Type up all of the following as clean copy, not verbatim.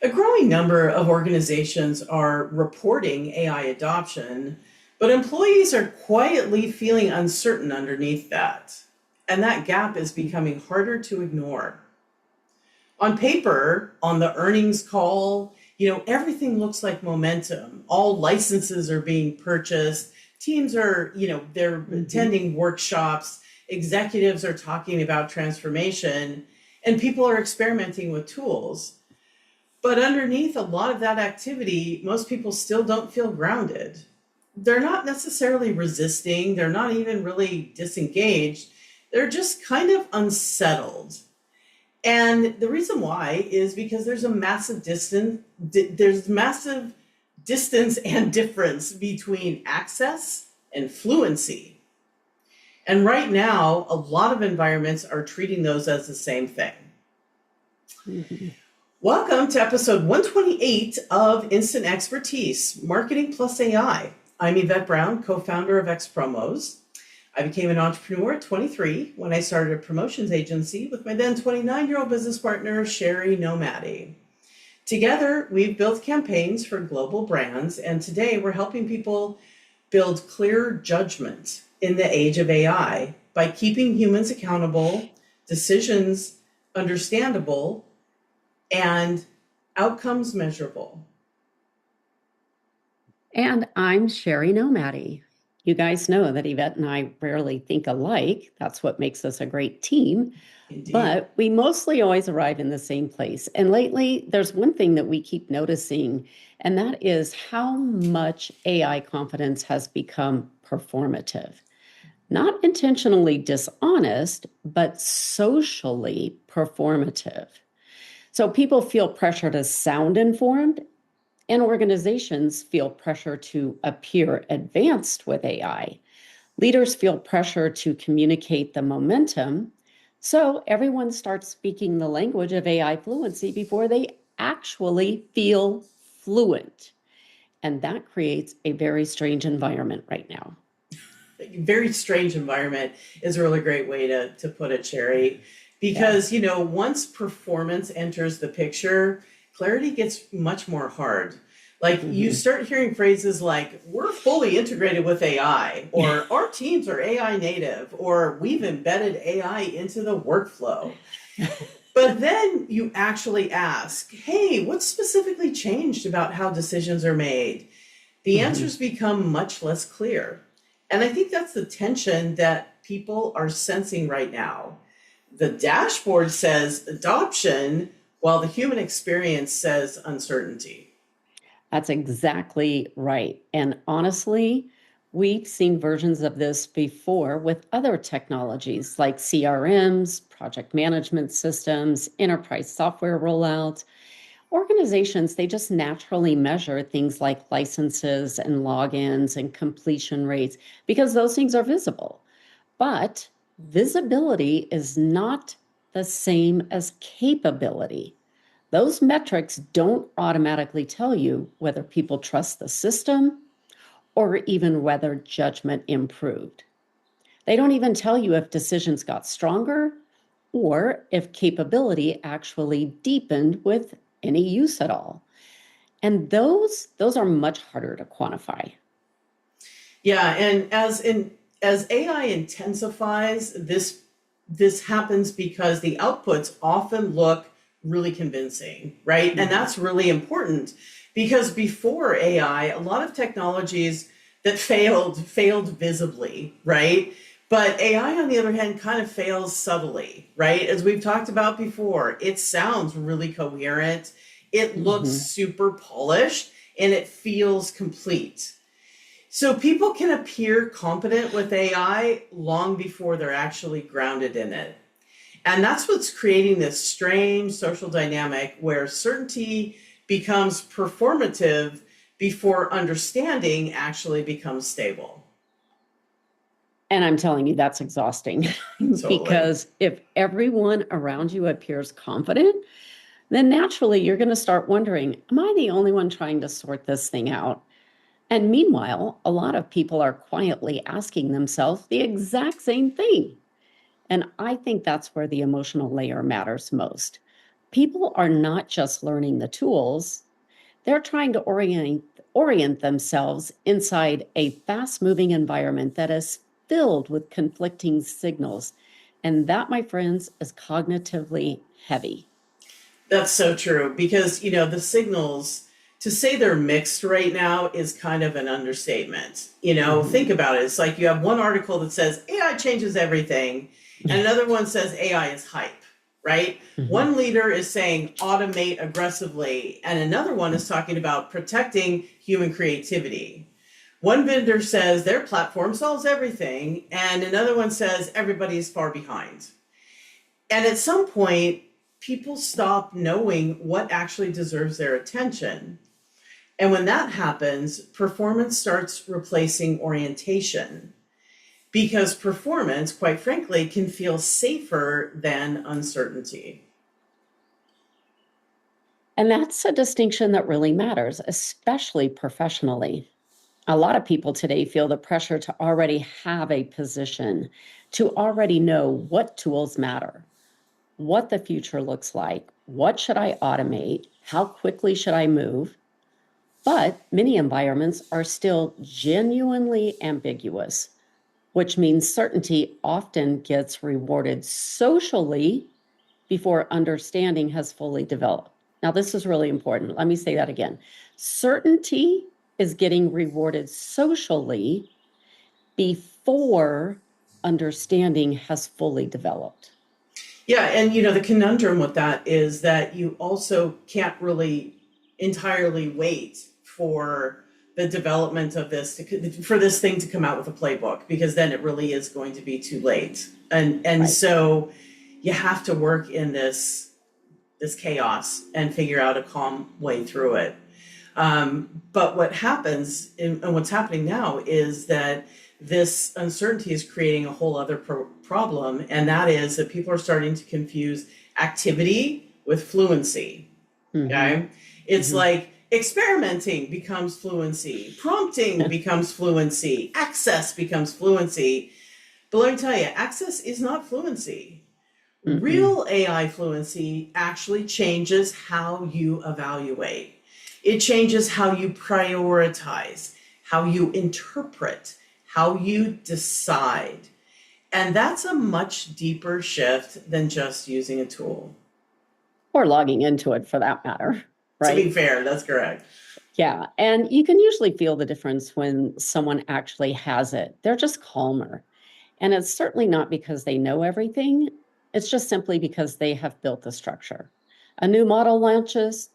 A growing number of organizations are reporting AI adoption, but employees are quietly feeling uncertain underneath that. And that gap is becoming harder to ignore. On paper, on the earnings call, everything looks like momentum. All licenses are being purchased. Teams are, they're Hmm. attending workshops. Executives are talking about transformation, and people are experimenting with tools. But underneath a lot of that activity, most people still don't feel grounded. They're not necessarily resisting, they're not even really disengaged. They're just kind of unsettled. And the reason why is because there's massive distance and difference between access and fluency. And right now, a lot of environments are treating those as the same thing. Hmm. Welcome to episode 128 of Instant Expertise Marketing Plus AI. I'm Yvette Brown, co founder of X Promos. I became an entrepreneur at 23 when I started a promotions agency with my then 29-year-old business partner, Shari Nomadi. Together, we've built campaigns for global brands, and today we're helping people build clear judgment in the age of AI by keeping humans accountable, decisions understandable, and outcomes measurable. And I'm Shari Nomadi. You guys know that Yvette and I rarely think alike. That's what makes us a great team. Indeed. But we mostly always arrive in the same place. And lately, there's one thing that we keep noticing, and that is how much AI confidence has become performative. Not intentionally dishonest, but socially performative. So people feel pressure to sound informed, and organizations feel pressure to appear advanced with AI. Leaders feel pressure to communicate the momentum. So everyone starts speaking the language of AI fluency before they actually feel fluent. And that creates a very strange environment right now. Very strange environment is a really great way to put it, Sherry. Yeah. Because, once performance enters the picture, clarity gets much more hard. Like you Hmm. start hearing phrases like, we're fully integrated with AI, or our teams are AI native, or we've embedded AI into the workflow. But then you actually ask, hey, what specifically changed about how decisions are made? The Hmm. answers become much less clear. And I think that's the tension that people are sensing right now. The dashboard says adoption, while the human experience says uncertainty. That's exactly right. And honestly, we've seen versions of this before with other technologies like CRMs, project management systems, enterprise software rollouts. Organizations, they just naturally measure things like licenses and logins and completion rates because those things are visible. But visibility is not the same as capability. Those metrics don't automatically tell you whether people trust the system or even whether judgment improved. They don't even tell you if decisions got stronger or if capability actually deepened with any use at all. And those are much harder to quantify. Yeah, and as AI intensifies, this happens because the outputs often look really convincing, right? And Mhm. that's really important because before AI, a lot of technologies that failed visibly, right? But AI, on the other hand, kind of fails subtly, right? As we've talked about before, it sounds really coherent, it looks Mhm. super polished, and it feels complete. So people can appear competent with AI long before they're actually grounded in it. And that's what's creating this strange social dynamic where certainty becomes performative before understanding actually becomes stable. And I'm telling you, that's exhausting Totally. because if everyone around you appears confident, then naturally you're going to start wondering, am I the only one trying to sort this thing out? And meanwhile, a lot of people are quietly asking themselves the exact same thing. And I think that's where the emotional layer matters most. People are not just learning the tools, they're trying to orient themselves inside a fast-moving environment that is filled with conflicting signals. And that, my friends, is cognitively heavy. That's so true because, the signals, to say they're mixed right now is kind of an understatement. Think Mhm. about it. It's like you have one article that says AI changes everything, and Yeah. another one says AI is hype, right? Mhm. One leader is saying automate aggressively, and another one is talking about protecting human creativity. One vendor says their platform solves everything, and another one says everybody's far behind. And at some point, people stop knowing what actually deserves their attention. And when that happens, performance starts replacing orientation because performance, quite frankly, can feel safer than uncertainty. And that's a distinction that really matters, especially professionally. A lot of people today feel the pressure to already have a position, to already know what tools matter, what the future looks like, what should I automate, how quickly should I move. But many environments are still genuinely ambiguous, which means certainty often gets rewarded socially before understanding has fully developed. Now, this is really important. Let me say that again. Certainty is getting rewarded socially before understanding has fully developed. Yeah, and the conundrum with that is that you also can't really entirely wait for the development of for this thing to come out with a playbook because then it really is going to be too late. And Right. so you have to work in this chaos and figure out a calm way through it. But what happens and what's happening now is that this uncertainty is creating a whole other problem, and that is that people are starting to confuse activity with fluency. Mm-hmm. Okay, it's Mm-hmm. like experimenting becomes fluency, prompting becomes fluency, access becomes fluency. But let me tell you, access is not fluency. Mm-mm. Real AI fluency actually changes how you evaluate. It changes how you prioritize, how you interpret, how you decide. And that's a much deeper shift than just using a tool. Or logging into it for that matter, To be right? fair, that's correct. Yeah. And you can usually feel the difference when someone actually has it. They're just calmer. And it's certainly not because they know everything, it's just simply because they have built the structure. A new model launches,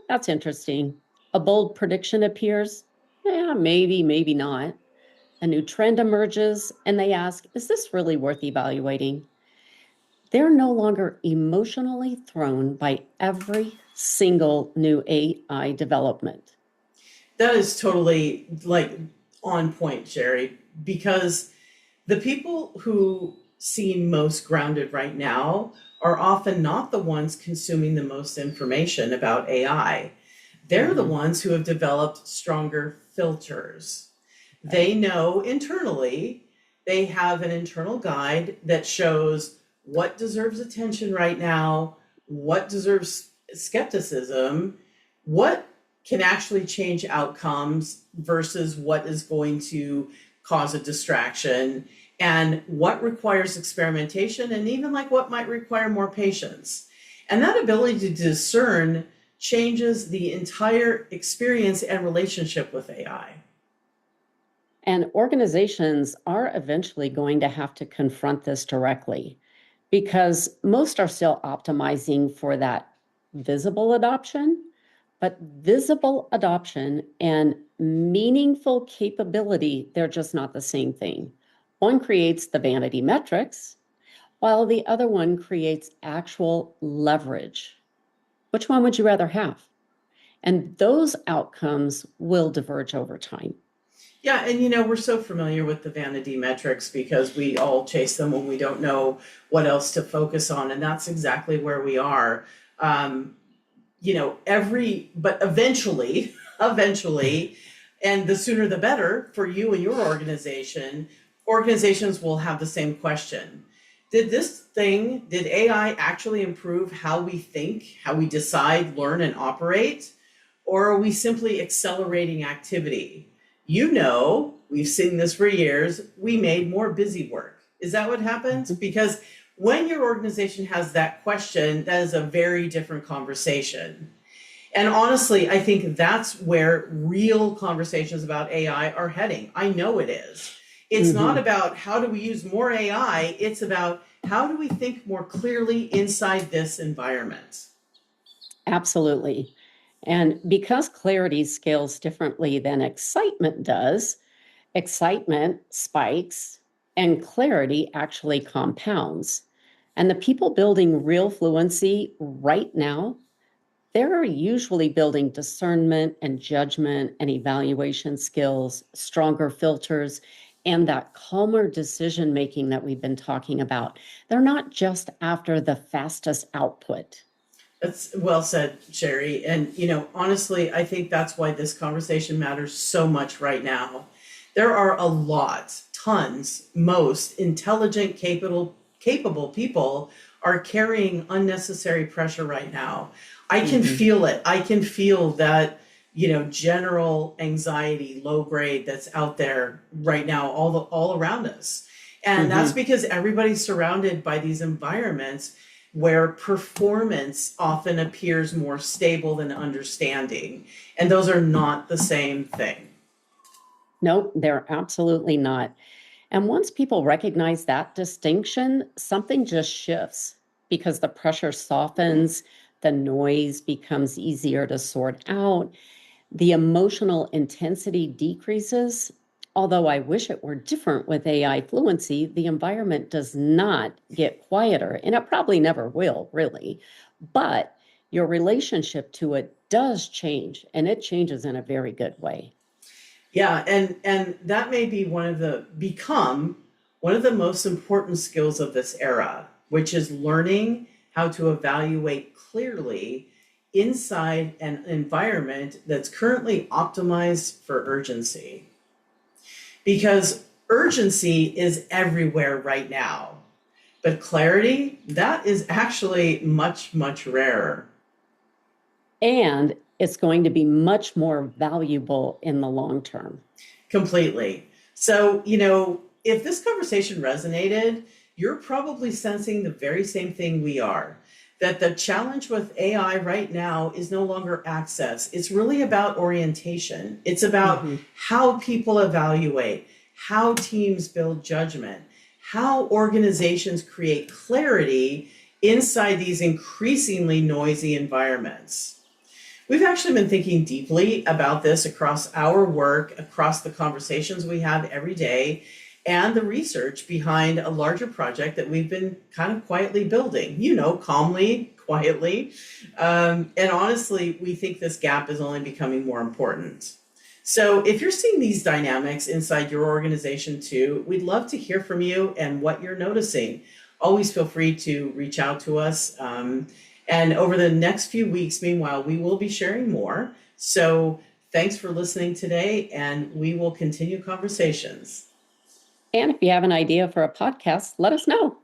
that's interesting. A bold prediction appears, maybe, maybe not. A new trend emerges, and they ask, is this really worth evaluating? They're no longer emotionally thrown by every single new AI development. That is totally like on point, Sherry, because the people who seem most grounded right now are often not the ones consuming the most information about AI. They're the Mhm. ones who have developed stronger filters. Right. They know internally, they have an internal guide that shows what deserves attention right now, what deserves skepticism, what can actually change outcomes versus what is going to cause a distraction, and what requires experimentation, and even like what might require more patience. And that ability to discern changes the entire experience and relationship with AI. And organizations are eventually going to have to confront this directly because most are still optimizing for that visible adoption, but visible adoption and meaningful capability, they're just not the same thing. One creates the vanity metrics, while the other one creates actual leverage. Which one would you rather have? And those outcomes will diverge over time. Yeah, and we're so familiar with the vanity metrics because we all chase them when we don't know what else to focus on, and that's exactly where we are. Um, but eventually, eventually, and the sooner the better for you and your organization, organizations will have the same question. Did AI actually improve how we think, how we decide, learn, and operate? Or are we simply accelerating activity? We've seen this for years, we made more busy work. Is that what happened? Because when your organization has that question, that is a very different conversation. And honestly, I think that's where real conversations about AI are heading. I know it is. It's not about how do we use more AI, it's about how do we think more clearly inside this environment. Absolutely. And because clarity scales differently than excitement does, excitement spikes and clarity actually compounds. And the people building real fluency right now, they're usually building discernment and judgment and evaluation skills, stronger filters, and that calmer decision making that we've been talking about. They're not just after the fastest output. That's well said, Sherry. And, honestly, I think that's why this conversation matters so much right now. There are a lot, tons, most intelligent, capable people are carrying unnecessary pressure right now. I can feel it. I can feel that, general anxiety, low grade that's out there right now, all around us. And that's because everybody's surrounded by these environments where performance often appears more stable than understanding. And those are not the same thing. Nope, they're absolutely not. And once people recognize that distinction, something just shifts because the pressure softens, the noise becomes easier to sort out, the emotional intensity decreases. Although I wish it were different with AI fluency, the environment does not get quieter, and it probably never will, really. But your relationship to it does change, and it changes in a very good way. Yeah, and that may be become one of the most important skills of this era, which is learning how to evaluate clearly inside an environment that's currently optimized for urgency. Because urgency is everywhere right now. But clarity, that is actually much, much rarer. And it's going to be much more valuable in the long term. Completely. So, if this conversation resonated, you're probably sensing the very same thing we are. That the challenge with AI right now is no longer access. It's really about orientation. It's about how people evaluate, how teams build judgment, how organizations create clarity inside these increasingly noisy environments. We've actually been thinking deeply about this across our work, across the conversations we have every day, and the research behind a larger project that we've been kind of quietly building, calmly, quietly. And honestly, we think this gap is only becoming more important. So if you're seeing these dynamics inside your organization too, we'd love to hear from you and what you're noticing. Always feel free to reach out to us. And over the next few weeks, meanwhile, we will be sharing more. So thanks for listening today, and we will continue conversations. And if you have an idea for a podcast, let us know.